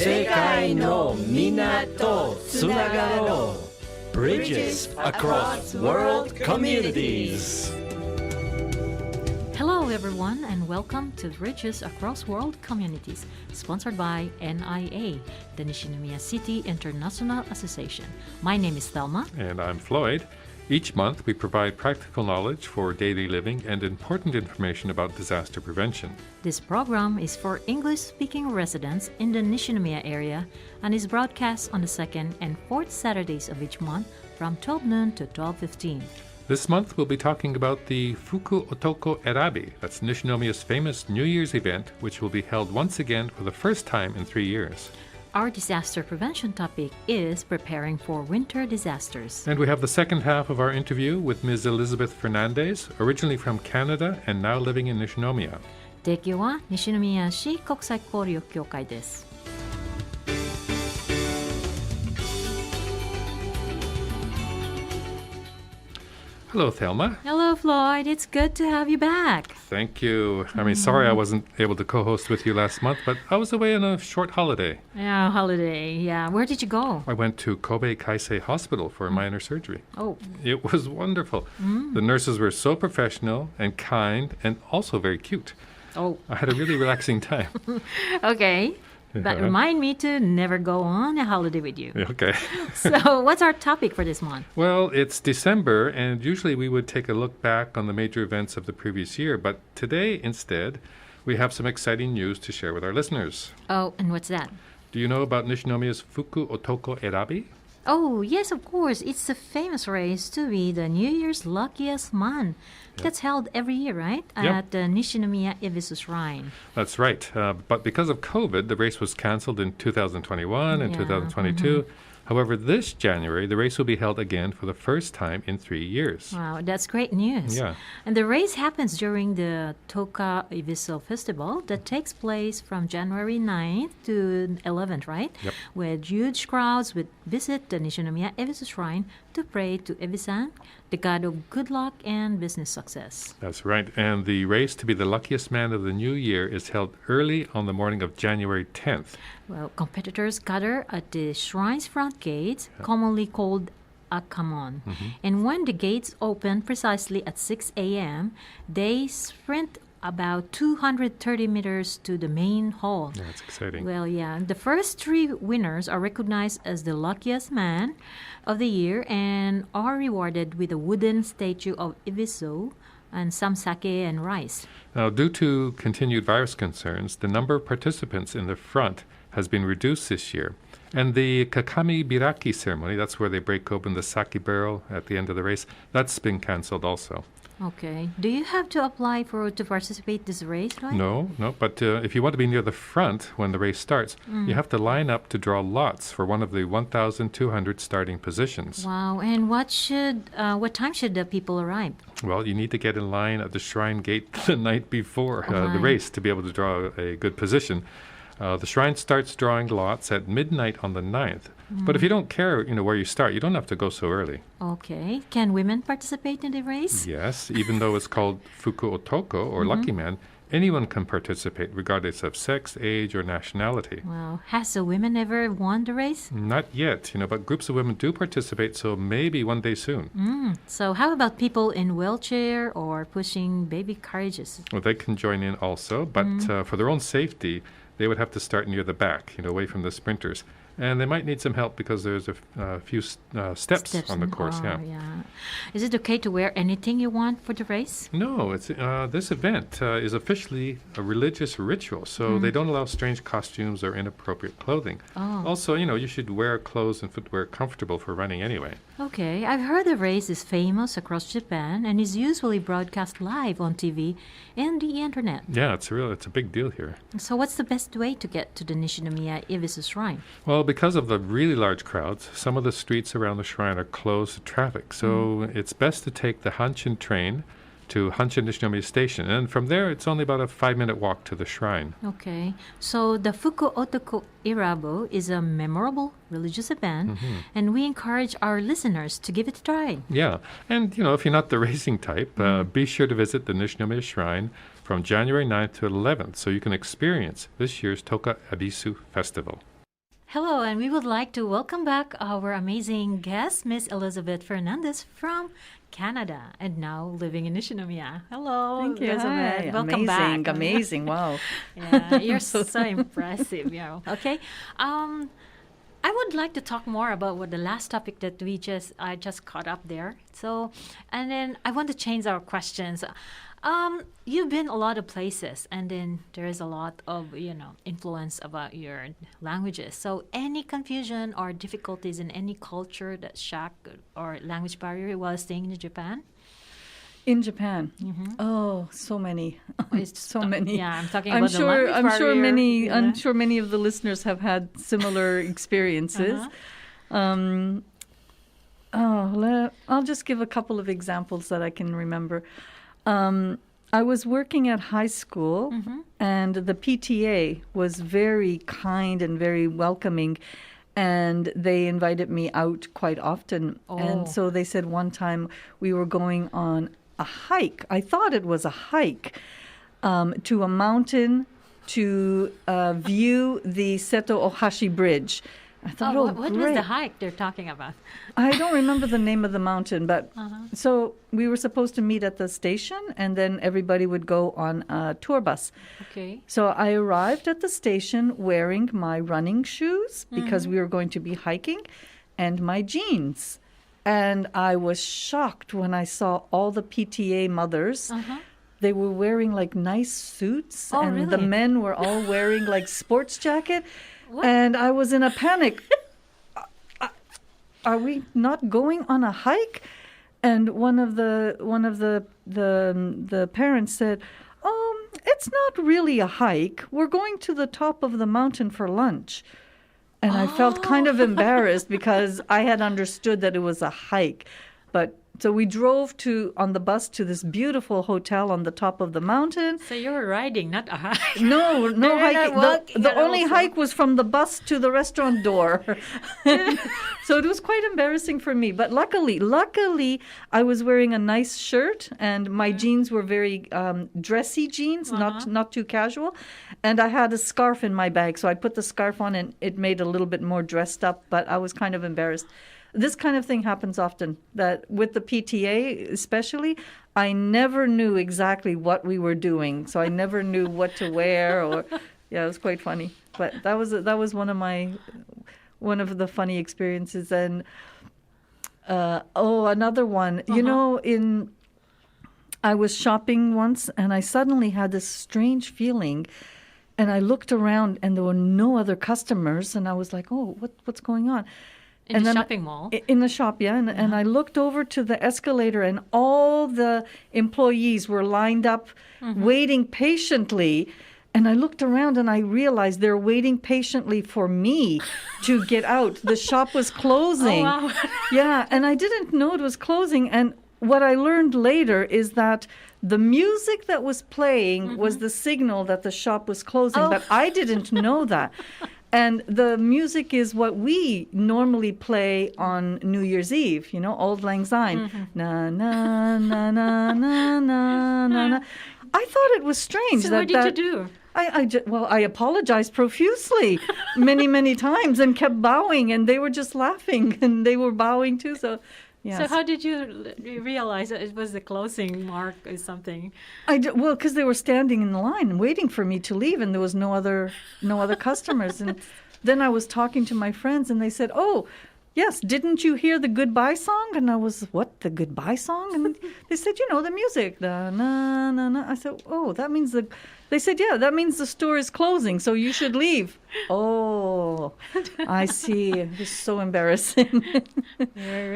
世界のみんなとつながろう Bridges across world communities. Hello everyone and welcome to Bridges Across World Communities, sponsored by NIA, the Nishinomiya City International Association. My name is Thelma. And I'm Floyd. Each month we provide practical knowledge for daily living and important information about disaster prevention. This program is for English-speaking residents in the Nishinomiya area and is broadcast on the second and fourth Saturdays of each month from 12 noon to 12:15. This month we'll be talking about the Fuku Otoko Erabi. That's Nishinomiya's famous New Year's event, which will be held once again for the first time in 3 years. Our disaster prevention topic is preparing for winter disasters. And we have the second half of our interview with Ms. Elizabeth Fernandez, originally from Canada and now living in Nishinomiya. 提供は西宮市国際交流協会です。Hello, Thelma. Hello, Floyd. It's good to have you back. Thank you. Sorry I wasn't able to co-host with you last month, but I was away on a short holiday. Yeah, holiday. Yeah. Where did you go? I went to Kobe Kaisei Hospital for a minor surgery. Oh. It was wonderful. The nurses were so professional and kind and also very cute. Oh. I had a really relaxing time. Okay. But Yeah. remind me to never go on a holiday with you. Okay. So what's our topic for this month? Well, it's December, and usually we would take a look back on the major events of the previous year, but today, instead, we have some exciting news to share with our listeners. Oh, and what's that? Do you know about Nishinomiya's Fuku Otoko Erabi? Oh, yes, of course. It's the famous race to be the New Year's luckiest man. That's held every year, right? Yep. At the Nishinomiya Ebisu Shrine. That's right. But because of COVID, the race was canceled in 2021 and Yeah, 2022. However, this January, the race will be held again for the first time in 3 years. Wow, that's great news. Yeah. And the race happens during the Toka Ebisu Festival that takes place from January 9th to 11th, right? Yep. Where huge crowds would visit the Nishinomiya Ebisu Shrine to pray to Ebisan, the god of good luck and business success. That's right. And the race to be the luckiest man of the new year is held early on the morning of January 10th. Well, competitors gather at the shrine's front gates, commonly called Akamon. And when the gates open precisely at 6 a.m., they sprint about 230 meters to the main hall. Yeah, that's exciting. Well, yeah. The first 3 winners are recognized as the luckiest man of the year and are rewarded with a wooden statue of Ebisu and some sake and rice. Now, due to continued virus concerns, the number of participants in the front has been reduced this year. And the Kakami Biraki ceremony, that's where they break open the sake barrel at the end of the race, that's been canceled also. Okay. Do you have to apply to participate this race, right? No, but if you want to be near the front when the race starts, you have to line up to draw lots for one of the 1,200 starting positions. Wow. And what time should the people arrive? Well, you need to get in line at the shrine gate the night before the race to be able to draw a good position. The shrine starts drawing lots at midnight on the 9th. But if you don't care, where you start, you don't have to go so early. Okay. Can women participate in the race? Yes, even though it's called Fuku Otoko, or Lucky Man, anyone can participate regardless of sex, age, or nationality. Wow. Has a woman ever won the race? Not yet, but groups of women do participate, so maybe one day soon. So how about people in wheelchair or pushing baby carriages? Well, they can join in also, but for their own safety, they would have to start near the back, away from the sprinters. And they might need some help because there's a few steps on the course. Yeah. Is it okay to wear anything you want for the race? No, it's this event is officially a religious ritual, so they don't allow strange costumes or inappropriate clothing. Also, you should wear clothes and footwear comfortable for running anyway. Okay, I've heard the race is famous across Japan and is usually broadcast live on TV and the internet. Yeah, it's a big deal here. So what's the best way to get to the Nishinomiya Ebisu Shrine? Well, because of the really large crowds, some of the streets around the shrine are closed to traffic. So it's best to take the Hanshin train to Hanshin Nishinomiya Station. And from there, it's only about a 5-minute walk to the shrine. Okay. So the Fuku Otoko Irabo is a memorable religious event, and we encourage our listeners to give it a try. Yeah. And, if you're not the racing type, be sure to visit the Nishinomiya Shrine from January 9th to 11th so you can experience this year's Toka Ebisu Festival. Hello, and we would like to welcome back our amazing guest, Miss Elizabeth Fernandez from Canada, and now living in Nishinomiya. Hello, Thank you. Elizabeth. Hi. Welcome amazing, back. amazing. Wow. Yeah, you're so impressive. Okay. I would like to talk more about what the last topic that I just caught up there. So, and then I want to change our questions. You've been a lot of places, and then there is a lot of influence about your languages. So, any confusion or difficulties in any culture that shock or language barrier while staying in Japan? In Japan, oh, so many, so many. Yeah, I'm talking I'm about sure. the language barrier. I'm sure many of the listeners have had similar experiences. I'll just give a couple of examples that I can remember. I was working at high school, and the PTA was very kind and very welcoming, and they invited me out quite often. And so they said one time we were going on a hike. I thought it was a hike to a mountain to view the Seto Ohashi Bridge. I thought, what was great. the hike they're talking about? I don't remember the name of the mountain, but so we were supposed to meet at the station, and then everybody would go on a tour bus. Okay. So I arrived at the station wearing my running shoes because we were going to be hiking, and my jeans. And I was shocked when I saw all the PTA mothers. They were wearing like nice suits, and the really? men were all wearing like sports jacket. And I was in a panic. Are we not going on a hike? And one of the parents said, it's not really a hike. We're going to the top of the mountain for lunch. And I felt kind of embarrassed because I had understood that it was a hike. But so we drove on the bus to this beautiful hotel on the top of the mountain. So you were riding, not a hike. No hiking. walking The at only also. hike was from the bus to the restaurant door. So it was quite embarrassing for me. But luckily, I was wearing a nice shirt, and my jeans were very dressy jeans, not too casual. And I had a scarf in my bag, so I put the scarf on, and it made a little bit more dressed up. But I was kind of embarrassed. This kind of thing happens often, that with the PTA especially, I never knew exactly what we were doing. So I never knew what to wear it was quite funny. But that was one of the funny experiences. And another one, I was shopping once, and I suddenly had this strange feeling, and I looked around and there were no other customers, and I was like, oh, what's going on? In the shopping mall? In the shop, yeah. And I looked over to the escalator, and all the employees were lined up waiting patiently. And I looked around, and I realized they're waiting patiently for me to get out. The shop was closing. Oh, wow. Yeah, and I didn't know it was closing. And what I learned later is that the music that was playing was the signal that the shop was closing, but I didn't know that. And the music is what we normally play on New Year's Eve, Auld Lang Syne. Na, na, na, na, na, na, na, na. I thought it was strange. So what did you do? I apologized profusely many, many times and kept bowing, and they were just laughing, and they were bowing too. So, yes. So how did you realize that it was the closing mark or something? Because they were standing in the line waiting for me to leave, and there was no other customers. And then I was talking to my friends, and they said, "Oh, yes, didn't you hear the goodbye song?" And I was, "What, the goodbye song?" And they said, the music. Na, na, na, na. I said, "Oh, that means the..." They said, "Yeah, that means the store is closing, so you should leave." Oh, I see. It was so embarrassing. You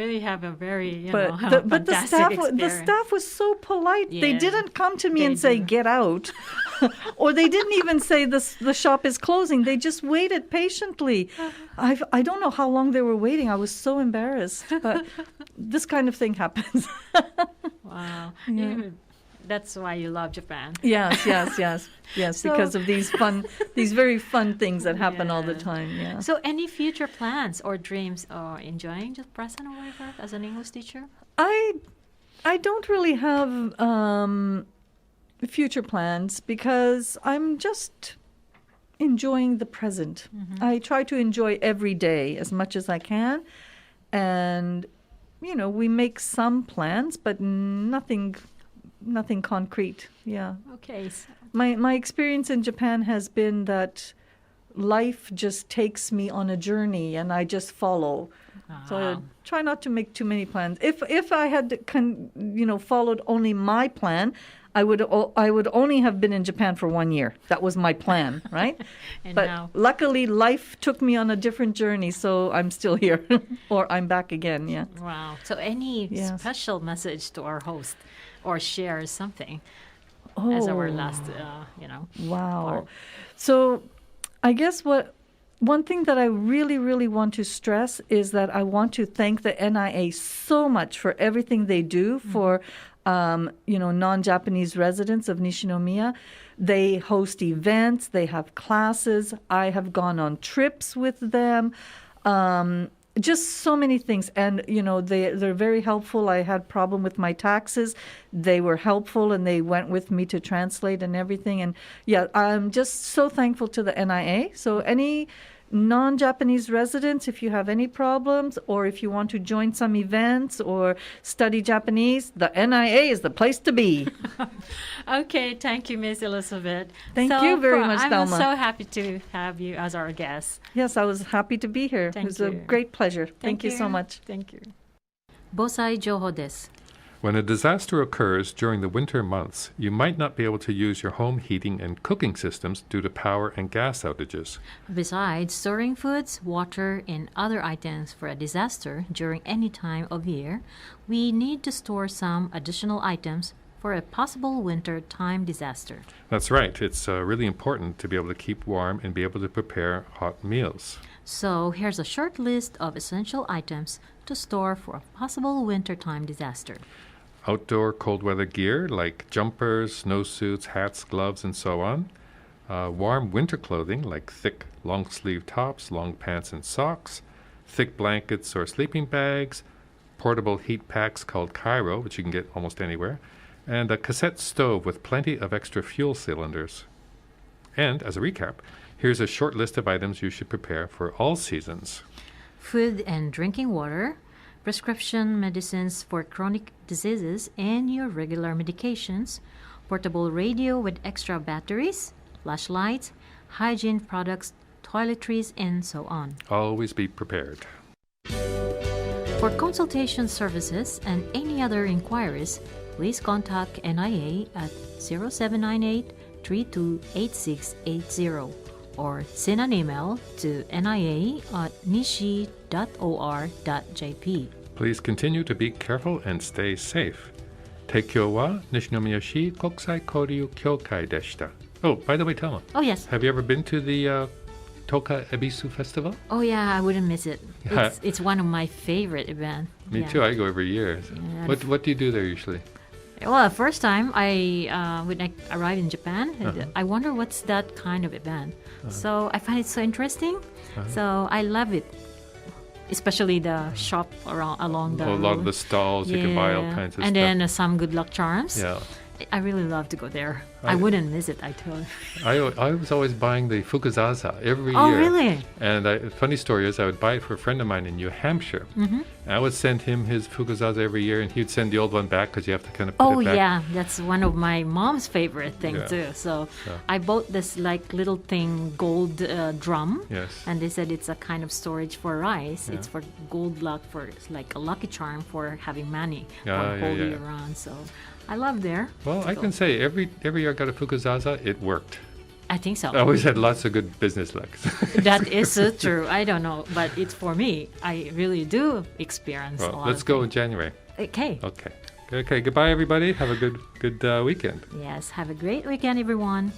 really have a very, but the staff was so polite. Yeah. They didn't come to me They and say, do. "Get out," or they didn't even say the shop is closing. They just waited patiently. I don't know how long they were waiting. I was so embarrassed. But this kind of thing happens. Wow. Yeah. That's why you love Japan. Yes, So- because of these very fun things that happen all the Yeah. time. Yeah. So any future plans or dreams or enjoying the present or whatever as an English teacher? I don't really have future plans because I'm just enjoying the present. I try to enjoy every day as much as I can. And, we make some plans, but nothing concrete. Yeah. Okay. My experience in Japan has been that life just takes me on a journey and I just follow. So I try not to make too many plans. If I had followed only my plan, I would only have been in Japan for 1 year. That was my plan, right? But now, luckily, life took me on a different journey, so I'm still here, or I'm back again. Yeah. wow. So any Yes. special message to our host, or share something as our last, Wow. part. So I guess one thing that I really, really want to stress is that I want to thank the NIA so much for everything they do for, non-Japanese residents of Nishinomiya. They host events, they have classes. I have gone on trips with them. Just so many things. And, they're very helpful. I had problem with my taxes. They were helpful and they went with me to translate and everything. And yeah, I'm just so thankful to the NIA. So any non-Japanese residents, if you have any problems or if you want to join some events or study Japanese, the NIA is the place to be. Okay, thank you, Miss Elizabeth. Thank you very much, I'm Thelma. so happy to have you as our guest. Yes, I was happy to be here. Thank it was a you. great pleasure. Thank you so much. Thank you. 防災情報です。 When a disaster occurs during the winter months, you might not be able to use your home heating and cooking systems due to power and gas outages. Besides storing foods, water, and other items for a disaster during any time of year, we need to store some additional items for a possible winter time disaster. That's right. It's really important to be able to keep warm and be able to prepare hot meals. So here's a short list of essential items to store for a possible wintertime disaster. Outdoor cold weather gear like jumpers, snowsuits, hats, gloves, and so on. Warm winter clothing like thick long sleeve tops, long pants, and socks. Thick blankets or sleeping bags. Portable heat packs called Cairo, which you can get almost anywhere. And a cassette stove with plenty of extra fuel cylinders. And as a recap, here's a short list of items you should prepare for all seasons. Food and drinking water, prescription medicines for chronic diseases and your regular medications, portable radio with extra batteries, flashlights, hygiene products, toiletries, and so on. Always be prepared. For consultation services and any other inquiries, please contact NIA at 0798-328680 or send an email to nia@nishi.or.jp. Please continue to be careful and stay safe. 提供は西宮市国際交流協会でした. Oh, by the way, Thelma, Oh, yes. have you ever been to the Toka Ebisu Festival? Oh, yeah, I wouldn't miss it. Yeah. It's one of my favorite events. Me Yeah. too. I go every year. Yeah. What do you do there usually? Well, first time when I arrived in Japan, I wonder what's that kind of event. So I find it so interesting. So I love it, especially the shop along the A lot of road. the stalls, you can buy all kinds of and stuff. then some good luck charms. Yeah. I really love to go there. I wouldn't miss it, I tell you. I was always buying the fukuzaza every Oh, year. really? And funny story is I would buy it for a friend of mine in New Hampshire. Mm-hmm. I would send him his fukuzaza every year, and he would send the old one back because you have to kind of put Oh, it back. yeah, that's one of my mom's favorite things Yeah. too. So Yeah. I bought this like little thing, gold drum. Yes. And they said it's a kind of storage for rice. Yeah. It's for gold luck, for it's like a lucky charm for having money Yeah, for yeah, whole yeah. year round. So I love there. Well, to I go. can say every year I got a fukuzaza, it worked. I think so. I always had lots of good business luck. That is so true. I don't know, but it's for me. I really do experience a Well, lot. let's of go in things. January. Okay. Okay. Okay. Goodbye, everybody. Have a good weekend. Yes. Have a great weekend, everyone.